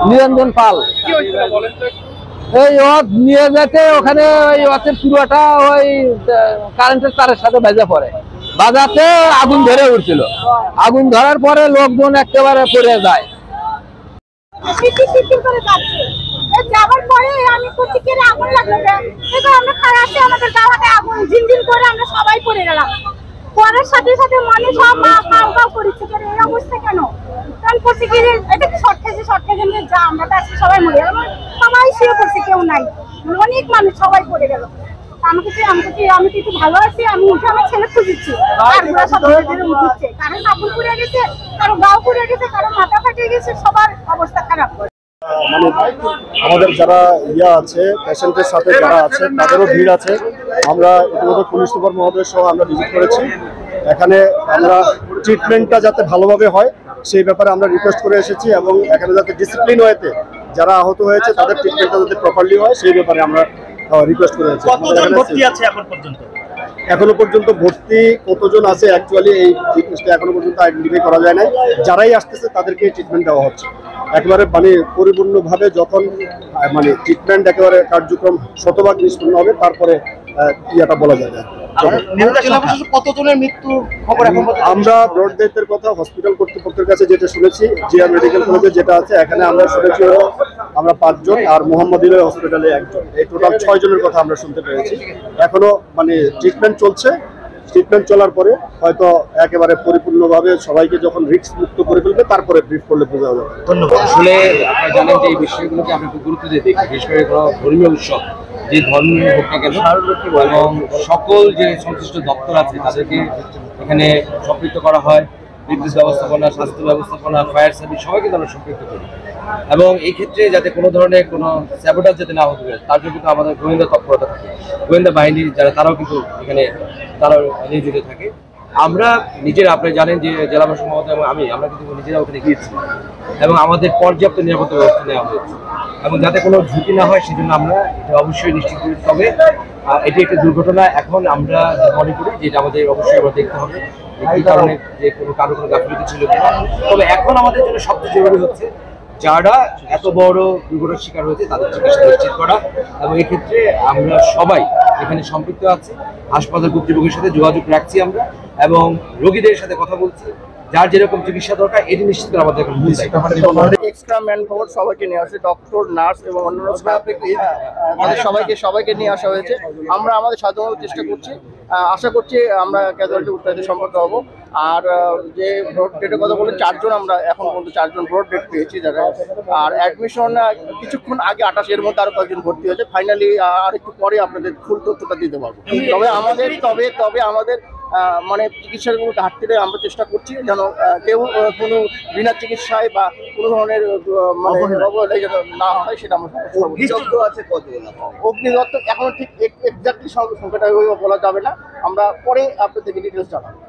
নিরঞ্জন পাল এই নিয়ে যেতে ওখানে ওই ওয়াচের চূড়াটা ওই কারেন্টের তারের সাথে ভেজে পড়ে, বাজাতে আগুন ধরে উঠছিল। আগুন ধরার পরে লোকজন একেবারে পড়ে যায়। যাওয়ার পরে আমি আগুন লাগলো, আমরা খারাপ আছি, আমাদের গাওয়াতে আগুন ঝিনঝিন করে আমরা সবাই পড়ে গেলাম। পরের সাথে সাথে মানে সব মা কাউ কাউ করেছে, এই অবস্থা কেন? কারণ করছে কি এটা কি শর্ট খেয়েছে যা আমরা তো আজকে সবাই মরে গেলাম, সবাই শুয়ে পড়ছে, কেউ নাই, অনেক মানুষ সবাই পড়ে গেল। আমি তো একটু ভালো আছি, আমি উঠে আমার ছেলে খুঁজছি, আর ওরা সব ধীরে ধীরে উঠছে, কারো কাপড় পুড়ে গেছে, কারো গাও পুড়ে গেছে, কারো মাথা ফাটে গেছে, সবার অবস্থা খারাপ। মানে আমাদের যারা আছে পেশেন্টের সাথে যারা আছে তাদেরও ভিড় আছে। আমরা ইতিমধ্যে পুলিশ সুপার মহোদয়ের সহ আমরা ভিজিট করেছি। এখানে আমরা ট্রিটমেন্টটা যাতে ভালোভাবে হয় সেই ব্যাপারে আমরা রিকোয়েস্ট করে এসেছি, এবং এখানে যাতে ডিসিপ্লিন ওয়েতে যারা আহত হয়েছে তাদের ট্রিটমেন্টটা যাতে প্রপারলি হয় সেই ব্যাপারে আমরা রিকোয়েস্ট করে এসেছি। এখনো পর্যন্ত ভর্তি কতজন আছে অ্যাকচুয়ালি এই ট্রিটমেন্টটা এখনো পর্যন্ত আইডেন্টিফাই করা যায় নাই। যারাই আসতেছে তাদেরকে ট্রিটমেন্ট দেওয়া হচ্ছে একেবারে মানে পরিপূর্ণভাবে। যখন মানে ট্রিটমেন্ট একেবারে কার্যক্রম শতভাগ নিষ্পন্ন হবে তারপরে ইয়াটা বলা যায় না। কতজনের মৃত্যুর খবর এখন আমরা ব্রড ডেথের কথা হসপিটাল কর্তৃপক্ষের কাছে যেটা শুনেছি, জিয়া মেডিকেল কলেজে যেটা আছে এখানে আমরা শুনেছি আমরা 5 জন, আর মোহাম্মদুল্লাহ হসপিটালে 1 জন, এই টোটাল 6 জনের কথা আমরা শুনতে পেরেছি। এখনো মানে ট্রিটমেন্ট চলছে। ট্রিটমেন্ট চলার পরে হয়তো একেবারে পরিপূর্ণভাবে সবাইকে যখন রিস্ক মুক্ত করে ফেলবে তারপরে ব্রিফ করলে বোঝা যাবে। ধন্যবাদ। আসলে আপনারা জানেন যে এই বিষয়গুলোকে আমরা খুব গুরুত্ব দিয়ে দেখি, বিশেষ করে ধর্মীয় উৎসব যে ধর্মীয় হোক না কেন, এবং সকল যে সংশ্লিষ্ট দপ্তর আছে তাদেরকে এখানে সম্পৃক্ত করা হয়। বিদ্যুৎ ব্যবস্থাপনা, স্বাস্থ্য ব্যবস্থাপনা, ফায়ার সার্ভিস সবাইকে আমরা সম্পৃক্ত করি, এবং এই ক্ষেত্রে যাতে কোনো ধরনের কোনো স্যাবোটাজ যাতে না হতে পারে তার জন্য কিন্তু আমাদের গোয়েন্দা তৎপরতা থাকে। গোয়েন্দা বাহিনী যারা তারাও কিন্তু এখানে তারা নিয়োজিত থাকে। আমরা নিজেরা, আপনারা জানেন যে জেলা প্রশাসক মহোদয় এবং আমরা কিন্তু নিজেরা ওখানে গিয়েছি, এবং আমাদের পর্যাপ্ত নিরাপত্তা ব্যবস্থা নেওয়া হয়েছে, এবং যাতে কোনো ঝুঁকি না হয় সেজন্য আমরা এটা অবশ্যই নিশ্চিত করি। তবে এটি একটা দুর্ঘটনা, এখন আমরা মনে করি যে এটা আমাদের অবশ্যই আমরা দেখতে হবে এই কারণে যে কোনো গাফিলতি ছিল কিনা। তবে এখন আমাদের জন্য সবচেয়ে জরুরি হচ্ছে যারা এত বড় দুর্ঘটনার শিকার হয়েছে তাদের চিকিৎসা নিশ্চিত করা, এবং এক্ষেত্রে আমরা সবাই এখানে সম্পৃক্ত আছি। হাসপাতাল কর্তৃপক্ষের সাথে যোগাযোগ রাখছি আমরা, এবং রোগীদের সাথে কথা বলছি, যার যেরকম চিকিৎসা দরকার এটি নিশ্চিত করে আমাদের এখন মূল দায়িত্ব। এক্সট্রা ম্যান পাওয়ার সবাইকে নিয়ে আসে, ডক্টর, নার্স এবং অন্যান্য সবাইকে নিয়ে আসা হয়েছে। আমরা আমাদের সাধারণত চেষ্টা করছি, আশা করছি আমরা ক্যাজুয়ালিটি উত্তরাধিকার সম্পর্কে হবো। আর যে ব্রড ডেটের কথা বলে 4 জন, আমরা এখন পর্যন্ত 4 জন ব্রড ডেট পেয়েছি যারা। আর অ্যাডমিশন কিছুক্ষণ আগে 28, এর মধ্যে আরো কয়েকজন ভর্তি হয়েছে। ফাইনালি আর একটু পরে আপনাদের ফুল তথ্যটা দিতে পারবো। তবে আমাদের মানে চিকিৎসার কোনো ঘাটতি নেই। আমরা চেষ্টা করছি যেন কেউ কোনো বিনা চিকিৎসায় বা কোনো ধরনের মানে যেন না হয় সেটা আমরা অগ্নিদত্ত এখন ঠিক এক্স্যাক্টলি সংখ্যাটা বলা যাবে না, আমরা পরে আপনাদেরকে ডিটেলস জানাবো।